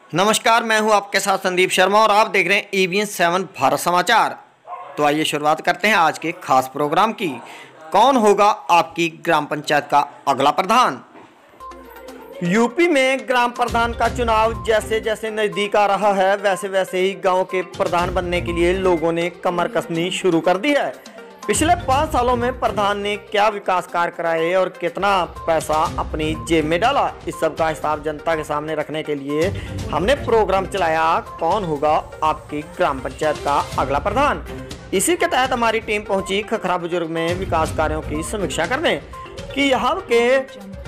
नमस्कार, मैं हूं आपके साथ संदीप शर्मा और आप देख रहे हैं EBN 7 भारत समाचार। तो आइए शुरुआत करते हैं आज के खास प्रोग्राम की। कौन होगा आपकी ग्राम पंचायत का अगला प्रधान? यूपी में ग्राम प्रधान का चुनाव जैसे जैसे नजदीक आ रहा है वैसे वैसे ही गांव के प्रधान बनने के लिए लोगों ने कमर कसनी शुरू कर दी है। पिछले 5 सालों में प्रधान ने क्या विकास कार्य कराए और कितना पैसा अपनी जेब में डाला, इस सब का हिसाब जनता के सामने रखने के लिए हमने प्रोग्राम चलाया कौन होगा आपकी ग्राम पंचायत का अगला प्रधान। इसी के तहत हमारी टीम पहुंची खखरा बुजुर्ग में विकास कार्यों की समीक्षा करने कि यहाँ के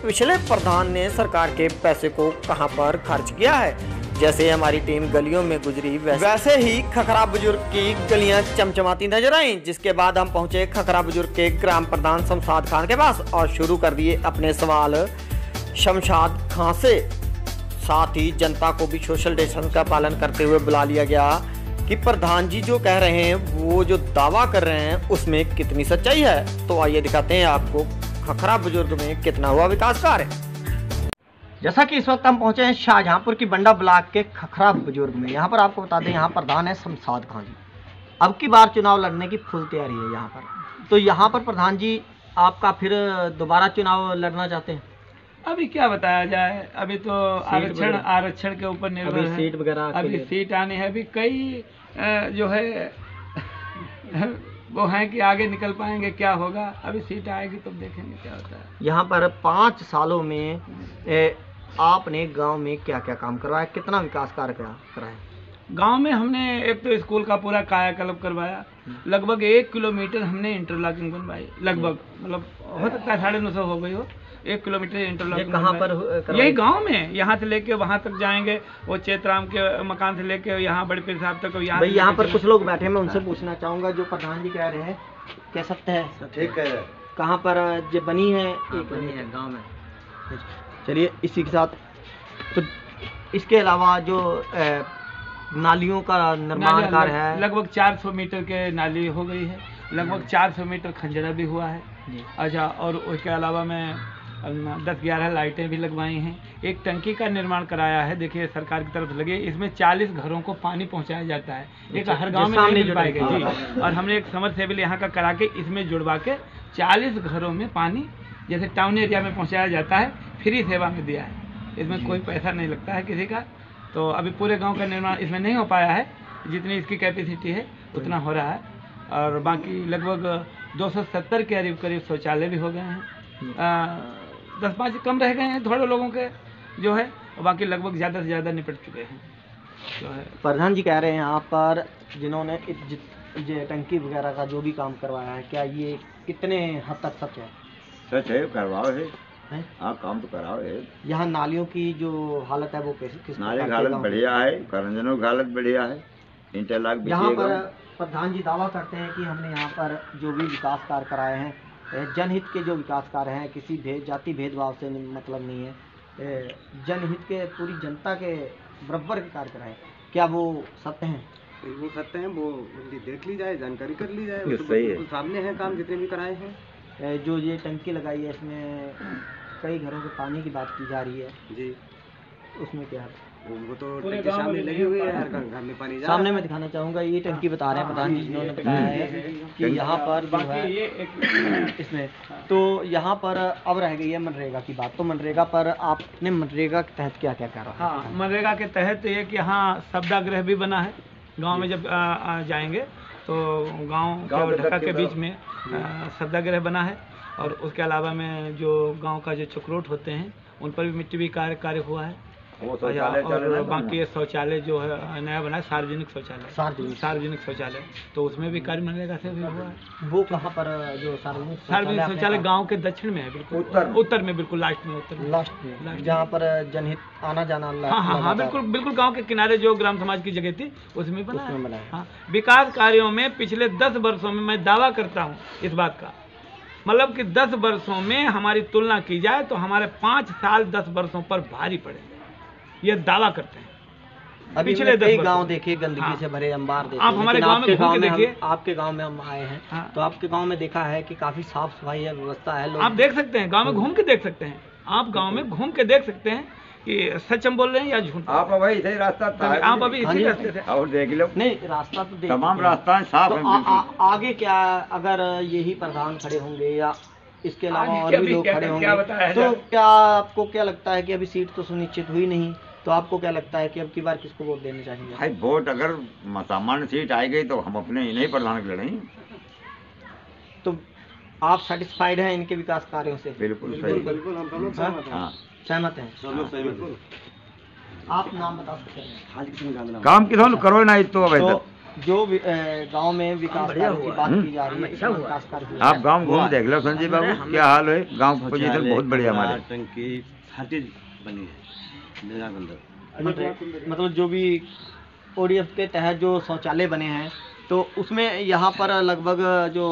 पिछले प्रधान ने सरकार के पैसे को कहां पर खर्च किया है। जैसे हमारी टीम गलियों में गुजरी वैसे ही खखरा बुजुर्ग की गलियां चमचमाती नजर आईं। जिसके बाद हम पहुंचे खखरा बुजुर्ग के ग्राम प्रधान शमशाद खान के पास और शुरू कर दिए अपने सवाल शमशाद खान से। साथ ही जनता को भी सोशल डिस्टेंस का पालन करते हुए बुला लिया गया कि प्रधान जी जो कह रहे हैं, वो जो दावा कर रहे हैं, उसमें कितनी सच्चाई है। तो आइए दिखाते हैं आपको खखरा बुजुर्ग में कितना हुआ विकास कार्य। जैसा कि इस वक्त हम पहुंचे हैं शाहजहांपुर की बंडा ब्लॉक के खखरा बुजुर्ग में। यहाँ पर आपको बता दें, यहाँ प्रधान है शमशाद खान जी। अब की बार चुनाव लड़ने की फुल तैयारी है यहाँ पर। तो यहाँ पर प्रधान जी आपका फिर दोबारा चुनाव लड़ना चाहते हैं? अभी क्या बताया जाए, अभी तो आरक्षण के ऊपर निर्भर है। सीट वगैरह अभी सीट आनी है। अभी कई जो है वो है कि आगे निकल पाएंगे, क्या होगा। अभी सीट आएगी तब देखेंगे क्या होता है। यहाँ पर 5 सालों में आपने गांव में क्या क्या काम करवाया, कितना विकास कार्य कराया? गांव में हमने एक तो स्कूल का पूरा कायाकल्प करवाया, लगभग 1 किलोमीटर हमने इंटरलॉकिंग बनवाई। लगभग मतलब हो सकता है 950 हो गई हो। 1 किलोमीटर इंटरलॉकिंग कहाँ पर? यही गांव में। यहाँ से लेके वहाँ तक जाएंगे, वो चेतराम के मकान से लेके यहाँ बड़े पीर साहब तक। यहाँ पर कुछ लोग बैठे, मैं उनसे पूछना चाहूँगा जो प्रधान जी कह रहे हैं क्या सत्य है? ठीक है। कहाँ पर जो बनी है? बनी है गाँव में। चलिए इसी के साथ, तो इसके अलावा जो नालियों का निर्माण कार्य है, लगभग 400 मीटर के नाली हो गई है, लगभग 400 मीटर खंजरा भी हुआ है। अच्छा, और उसके अलावा मैं 10-11 लाइटें भी लगवाई हैं। एक टंकी का निर्माण कराया है, देखिए सरकार की तरफ से लगी। इसमें 40 घरों को पानी पहुंचाया जाता है। एक हर गांव में नहीं मिल पाएगा जी। और हमने एक समरसेबल यहाँ का करा के इसमें जुड़वा के 40 घरों में पानी जैसे टाउन एरिया में पहुँचाया जाता है, फ्री सेवा में दिया है। इसमें कोई पैसा नहीं लगता है किसी का। तो अभी पूरे गांव का निर्माण इसमें नहीं हो पाया है, जितनी इसकी कैपेसिटी है उतना हो रहा है। और बाकी लगभग 270 के करीब शौचालय भी हो गए हैं। 10-5 कम रह गए हैं थोड़े लोगों के जो है, और बाकी लगभग ज़्यादा से ज़्यादा निपट चुके हैं जो है। प्रधान जी कह रहे हैं यहाँ पर जिन्होंने टंकी वगैरह का जो भी काम करवाया है, क्या ये कितने हद तक सच है? सच है, करवाओ है। हाँ, काम तो कराओ है। यहाँ नालियों की जो हालत है वो किस नाली की हालत बढ़िया है, करंजनों की हालत बढ़िया है, इंटरलॉक। यहाँ पर प्रधान जी दावा करते हैं कि हमने यहाँ पर जो भी विकास कार्य कराए हैं, जनहित के जो विकास कार्य हैं, किसी जाति भेदभाव से मतलब नहीं है, जनहित के पूरी जनता के बराबर के कार्य कराए। क्या वो सत्य हैं? वो सत्य हैं, वो देख ली जाए, जानकारी कर ली जाए। सही है, सामने है काम जितने भी कराए हैं। जो ये टंकी लगाई है इसमें कई घरों के पानी की बात की जा रही है जी, उसमें क्या है? वो तो टंकी सामने लगी हुई है, हर घर में पानी जा रहा है। सामने मैं दिखाना चाहूँगा, ये टंकी बता रहे हैं प्रधान जी जिन्होंने बताया है कि यहाँ पर जो है इसमें तो यहाँ पर अब रह गई है मनरेगा की बात। तो मनरेगा पर आपने मनरेगा के तहत क्या क्या करा? हाँ, मनरेगा के तहत ये कि यहाँ सब्दागृह भी बना है। गाँव में जब जाएंगे तो गाँव ढक्का के बीच में सब्दागृह बना है। और उसके अलावा में जो गांव का जो चक्रोट होते हैं उन पर भी मिट्टी भी कार्य हुआ है। और बाकी शौचालय जो है नया बना है, सार्वजनिक शौचालय, तो उसमें भी कार्य मनरेगा से भी हुआ है। वो कहाँ पर? जो सार्वजनिक शौचालय गांव के दक्षिण में है, बिल्कुल उत्तर में, बिल्कुल लास्ट में, जहाँ पर जनहित आना जाना। हाँ, बिल्कुल गांव के किनारे जो ग्राम समाज की जगह थी उसमें बना है। हाँ, विकास कार्यों में पिछले 10 वर्षों में मैं दावा करता हूँ इस बात का, मतलब कि 10 वर्षों में हमारी तुलना की जाए तो हमारे 5 साल 10 वर्षों पर भारी पड़ेंगे, ये दावा करते हैं। अभी पिछले कई गांव देखिए गंदगी से भरे अंबार देखिए। आप हमारे गांव में घूम के देखिए। आपके गांव में हम आए हैं। हाँ। तो आपके गांव में देखा है कि काफी साफ सफाई है, व्यवस्था है। आप देख सकते हैं, गांव में घूम के देख सकते हैं। आप गांव में घूम के देख सकते हैं कि सच हम बोल रहे हैं या झूठ? आप भाई इधर रास्ता था, आप अभी इसी रास्ते थे और देख लो। नहीं, रास्ता तो देख तमाम लिया। रास्ता साफ तो है बिल्कुल। आगे क्या, अगर यही प्रधान खड़े होंगे या इसके अलावा आगे और क्या भी भी लोग क्या- खड़े क्या होंगे, बताया तो जाए? क्या आपको क्या लगता है कि अभी सीट तो सुनिश्चित हुई नहीं, तो आपको क्या लगता है कि अब की बार किसको वोट देने चाहिए? भाई वोट अगर सामान्य सीट आई गई तो हम अपने इन्हीं प्रधान के लड़ेंगे। तो आप सेटिस्फाइड हैं इनके विकास कार्यों से? बिल्कुल सही। हम दोनों हाँ, सहमत हैं। आप नाम बता सकते हैं? काम किसान करो ना तो अब तो इधर जो गांव में विकास कार्यों की बात की जा रही है, इसमें विकास कार्य हुआ आप है। गांव घूम देख लो संजय बाबू, क्या हाल है गांव की पोजीशन बहुत बढ़िया हमारे। टंकी हर चीज बनी है मेरा अंदर। मतलब जो भी ओडीएफ के तहत जो शौचालय बने हैं, तो उसमें यहाँ पर लगभग जो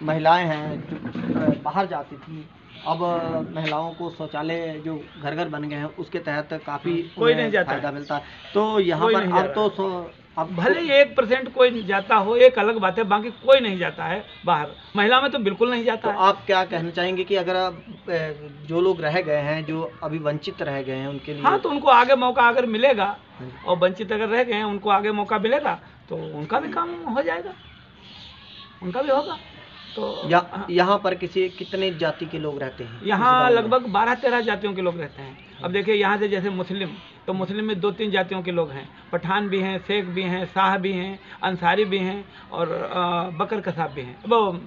महिलाएं हैं जो बाहर जाती थी, अब महिलाओं को शौचालय जो घर घर बन गए हैं उसके तहत काफ़ी कोई नहीं जाता फायदा है। मिलता है। तो यहाँ कोई पर नहीं जा अब तो अब भले ही 1% कोई जाता हो, एक अलग बात है, बाकी कोई नहीं जाता है बाहर। महिला में तो बिल्कुल नहीं तो जाता है। आप क्या कहना चाहेंगे कि अगर जो लोग रह गए हैं, जो अभी वंचित रह गए हैं, उनके लिए? हाँ, तो उनको आगे मौका अगर मिलेगा और वंचित अगर रह गए हैं उनको आगे मौका मिलेगा तो उनका भी काम हो जाएगा, उनका भी होगा। तो यहाँ पर कितने जाति के लोग रहते हैं? यहाँ लगभग 12-13 जातियों के लोग रहते हैं। अब देखिए यहाँ से जैसे मुस्लिम, तो मुस्लिम में 2-3 जातियों के लोग हैं, पठान भी हैं, शेख भी हैं, शाह भी हैं, अंसारी भी हैं और बकर कसाब भी हैं, वो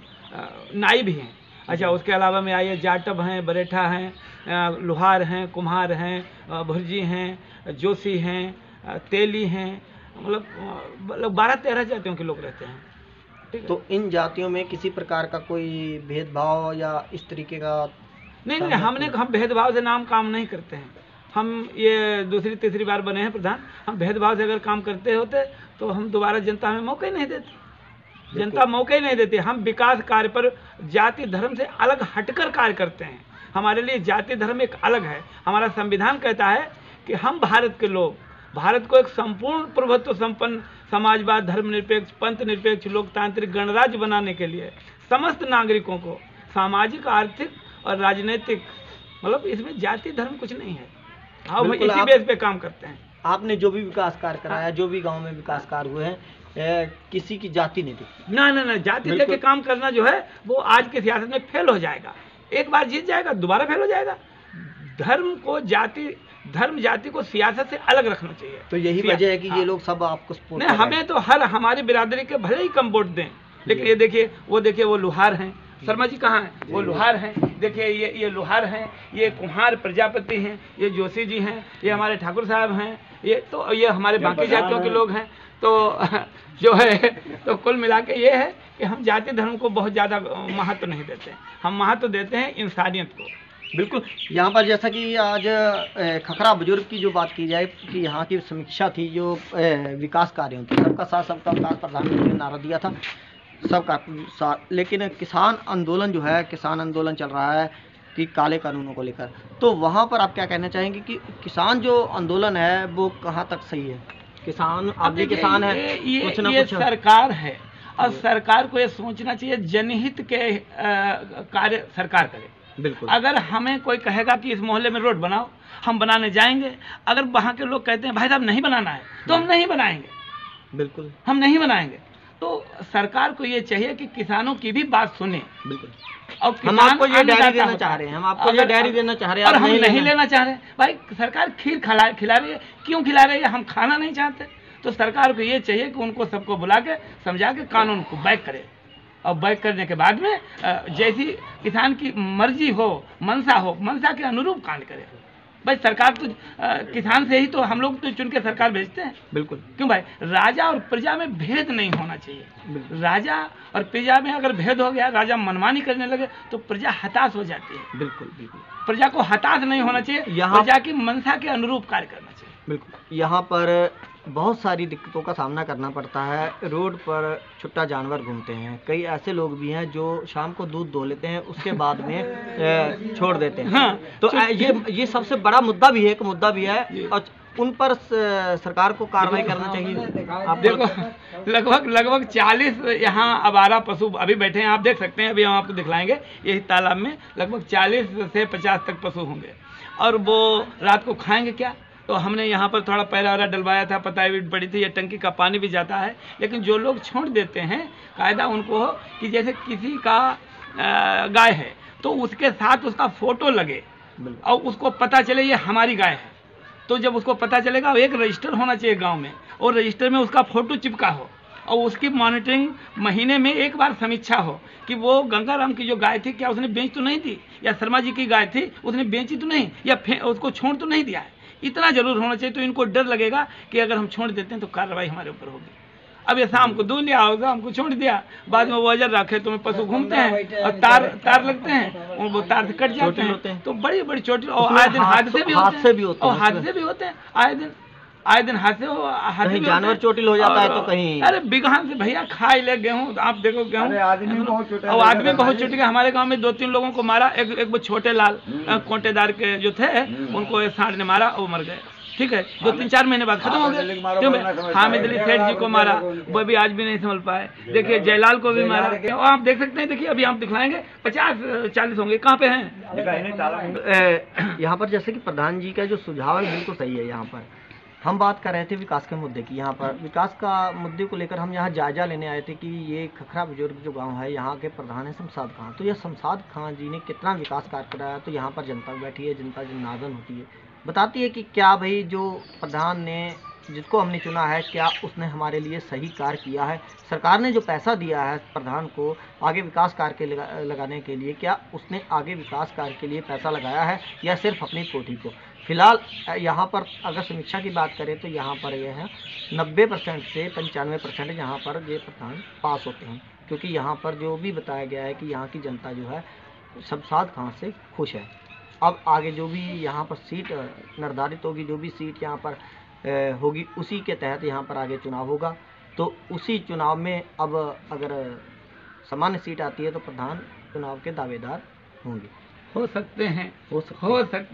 नाई भी हैं। अच्छा, उसके अलावा में आइए जाटव हैं, बरेठा हैं, लोहार हैं, कुम्हार हैं, भुर्जी हैं, जोशी हैं, तेली हैं, मतलब 12-13 जातियों के लोग रहते हैं। तो इन जातियों में किसी प्रकार का कोई भेदभाव या इस तरीके का? नहीं, हम भेदभाव से नाम काम नहीं करते हैं। हम ये दूसरी तीसरी बार बने हैं प्रधान, हम भेदभाव से अगर काम करते होते तो हम दोबारा जनता में मौका ही नहीं देते। जनता मौका ही नहीं देती। हम विकास कार्य पर जाति धर्म से अलग हटकर कार्य करते हैं। हमारे लिए जाति धर्म एक अलग है। हमारा संविधान कहता है कि हम भारत के लोग भारत को एक संपूर्ण प्रभुत्व संपन्न समाजवाद, धर्मनिरपेक्ष, पंथ निरपेक्ष, लोकतांत्रिक गणराज्य बनाने के लिए समस्त नागरिकों को सामाजिक, आर्थिक और राजनीतिक, मतलब इसमें जाति धर्म कुछ नहीं है। हम इसी बेस पे काम करते हैं। आपने जो भी विकास कार्य कराया, जो भी गांव में विकास कार्य हुए हैं, किसी की जाति नहीं देखी। ना, जाति लेके काम करना जो है वो आज की सियासत में फेल हो जाएगा। एक बार जीत जाएगा दोबारा फेल हो जाएगा। धर्म जाति को सियासत से अलग रखना चाहिए। तो यही वजह है कि ये लोग सब आपको सपोर्ट नहीं, हमें तो हमारी बिरादरी के भले ही कम वोट दें, लेकिन ये देखिए वो लोहार हैं। शर्मा जी कहाँ हैं? वो लोहार हैं। देखिए ये लोहार हैं, ये कुम्हार प्रजापति हैं, ये जोशी जी हैं, ये हमारे ठाकुर साहब हैं, ये हमारे बाकी जातियों के लोग हैं। तो जो है, तो कुल मिला के ये है कि हम जाति धर्म को बहुत ज़्यादा महत्व नहीं देते हैं। हम महत्व देते हैं इंसानियत को। बिल्कुल। यहाँ पर जैसा कि आज खखरा बुजुर्ग की जो बात की जाए कि यहाँ की समीक्षा थी जो विकास कार्यों की, सबका साथ सबका विकास प्रधानमंत्री ने नारा दिया था, सबका साथ। लेकिन किसान आंदोलन जो है, किसान आंदोलन चल रहा है कि काले कानूनों को लेकर, तो वहाँ पर आप क्या कहना चाहेंगे कि किसान जो आंदोलन है वो कहाँ तक सही है? किसान आप भी किसान है, कुछ ना ये कुछ सरकार है और सरकार को ये सोचना चाहिए जनहित के कार्य सरकार करे। बिल्कुल। अगर हमें कोई कहेगा कि इस मोहल्ले में रोड बनाओ, हम बनाने जाएंगे। अगर वहाँ के लोग कहते हैं भाई साहब नहीं बनाना है, तो हम नहीं बनाएंगे। बिल्कुल, हम नहीं बनाएंगे। तो सरकार को ये चाहिए कि किसानों की भी बात सुने। बिल्कुल। और हम आपको ये डायरी देना चाह रहे हैं, हम आपको ये डायरी देना चाह रहे हैं, और हम नहीं लेना चाह रहे। भाई सरकार खीर खिला रही है, क्यों खिला रही है? हम खाना नहीं चाहते। तो सरकार को ये चाहिए कि उनको सबको बुला के समझा के कानून को बैक करे, और बैक करने के बाद में जैसी किसान की मर्जी हो, मनसा के अनुरूप कांड करे। भाई सरकार तो किसान से ही तो हम लोग तो चुन के सरकार भेजते हैं। बिल्कुल। क्यों भाई? राजा और प्रजा में भेद नहीं होना चाहिए। राजा और प्रजा में अगर भेद हो गया, राजा मनमानी करने लगे तो प्रजा हताश हो जाती है। बिल्कुल बिल्कुल। प्रजा को हताश नहीं होना चाहिए, प्रजा की मनसा के अनुरूप कार्य करना चाहिए। बिल्कुल। यहाँ पर बहुत सारी दिक्कतों का सामना करना पड़ता है। रोड पर छुट्टा जानवर घूमते हैं, कई ऐसे लोग भी हैं जो शाम को दूध धो लेते हैं, उसके बाद में छोड़ देते हैं। हाँ, तो ये सबसे बड़ा मुद्दा भी है और उन पर सरकार को कार्रवाई करना चाहिए। आप देखो लगभग 40 यहाँ आवारा पशु अभी बैठे हैं, आप देख सकते हैं। अभी हम आपको दिखलाएंगे, यही तालाब में लगभग 40 से 50 तक पशु होंगे। और वो रात को खाएंगे क्या। तो हमने यहाँ पर थोड़ा पैरा वैरा डलवाया था, पताई भी पड़ी थी, ये टंकी का पानी भी जाता है। लेकिन जो लोग छोड़ देते हैं, कायदा उनको हो कि जैसे किसी का गाय है तो उसके साथ उसका फोटो लगे और उसको पता चले ये हमारी गाय है। तो जब उसको पता चलेगा, एक रजिस्टर होना चाहिए गांव में, और रजिस्टर में उसका फोटो चिपका हो और उसकी मॉनिटरिंग महीने में एक बार समीक्षा हो कि वो गंगाराम की जो गाय थी क्या उसने बेच तो नहीं दी, या शर्मा जी की गाय थी उसने बेची तो नहीं, या उसको छोड़ तो नहीं दिया है। इतना जरूर होना चाहिए। तो इनको डर लगेगा कि अगर हम छोड़ देते हैं तो कार्रवाई हमारे ऊपर होगी। अब ये शाम को दूध लिया होगा, हमको छोड़ दिया, बाद में वो अजर रखे तो पशु घूमते हैं और तार लगते हैं और वो तार से कट जाते हैं, तो बड़ी बड़ी चोटी और आए दिन हादसे भी होते हैं, आए दिन हादसे जानवर चोटिल हो जाता है तो कहीं, अरे बिगहान से भैया खाई ले गेहूं, आप देखो गेहूं, और आदमी बहुत चोटी गया। हमारे गांव में 2-3 लोगों को मारा, एक वो छोटे लाल कोटेदार के जो थे उनको सांड ने मारा, वो मर गए। ठीक है, 2-3-4 महीने बाद खत्म हो गए। हामिद अली सेठ जी को मारा, वो भी आज भी नहीं संभल पाए। देखिए जयलाल को भी मारा, और आप देख सकते हैं, देखिए अभी हम दिखलाएंगे 50-40 होंगे, कहाँ पे हैं। यहाँ पर जैसे कि प्रधान जी का जो सुझाव है बिल्कुल सही है। यहाँ पर हम बात कर रहे थे विकास के मुद्दे की। यहाँ पर विकास का मुद्दे को लेकर हम यहाँ जायजा लेने आए थे कि ये खखरा बुजुर्ग जो गांव है, यहाँ के प्रधान है शमशाद खां। तो यह शमशाद खां जी ने कितना विकास कार्य कराया, तो यहाँ पर जनता बैठी है, जनता जनार्दन होती है, बताती है कि क्या भाई जो प्रधान ने, जिसको हमने चुना है, क्या उसने हमारे लिए सही कार्य किया है। सरकार ने जो पैसा दिया है प्रधान को आगे विकास कार्य के लगाने के लिए, क्या उसने आगे विकास कार्य के लिए पैसा लगाया है या सिर्फ अपनी कोठी को। फिलहाल यहाँ पर अगर समीक्षा की बात करें तो यहाँ पर यह है 90% से 95% यहाँ पर ये प्रधान पास होते हैं, क्योंकि यहाँ पर जो भी बताया गया है कि यहाँ की जनता जो है शमशाद खां से खुश है। अब आगे जो भी यहाँ पर सीट निर्धारित होगी, जो भी सीट यहाँ पर होगी, उसी के तहत यहाँ पर आगे चुनाव होगा। तो उसी चुनाव में अब अगर सामान्य सीट आती है तो प्रधान चुनाव के दावेदार होंगे। हो सकते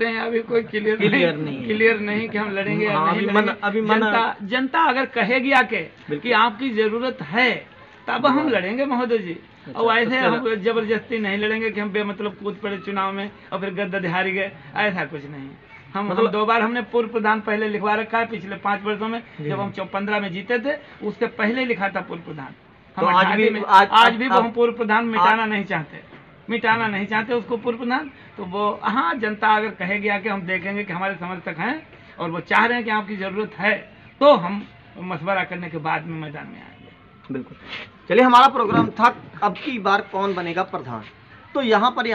हैं अभी कोई क्लियर नहीं कि हम लड़ेंगे या नहीं। जनता अगर कहेगी आके कि आपकी जरूरत है तब हम लड़ेंगे महोदय जी। और ऐसे हम जबरदस्ती नहीं लड़ेंगे कि हम बेमतलब कूद पड़े चुनाव में और फिर गद्दा हारी गए, ऐसा कुछ नहीं। हम 2 बार हमने पूर्व प्रधान पहले लिखवा रखा है पिछले 5 वर्षों में। जब हम 15 में जीते थे उससे पहले लिखा था पूर्व प्रधान। हम आज भी वो हम पूर्व प्रधान मिटाना नहीं चाहते उसको पूर्व प्रधान। तो वो हाँ, जनता अगर कहेगी आके, हम देखेंगे कि हमारे समर्थक हैं और वो चाह रहे हैं कि आपकी जरूरत है, तो हम मशवरा करने के बाद में मैदान में आएंगे। बिल्कुल। चलिए, हमारा प्रोग्राम था अब की बार कौन बनेगा प्रधान। तो यहाँ पर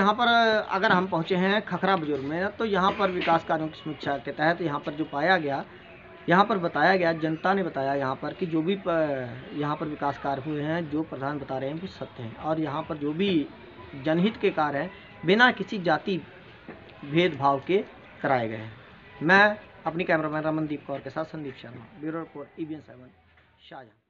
अगर हम पहुँचे हैं खखरा बुजुर्ग में, तो यहाँ पर विकास कार्यों की समीक्षा के तहत यहाँ पर जो पाया गया, यहाँ पर बताया गया, जनता ने बताया यहाँ पर कि जो भी यहाँ पर विकास कार्य हुए हैं, जो प्रधान बता रहे हैं वो सत्य हैं। और यहाँ पर जो भी जनहित के कार्य हैं बिना किसी जाति भेदभाव के कराए गए हैं। मैं अपनी कैमरामैन रमनदीप कौर के साथ Sandeep Sharma, bureau report EBN 7 Shahjahan.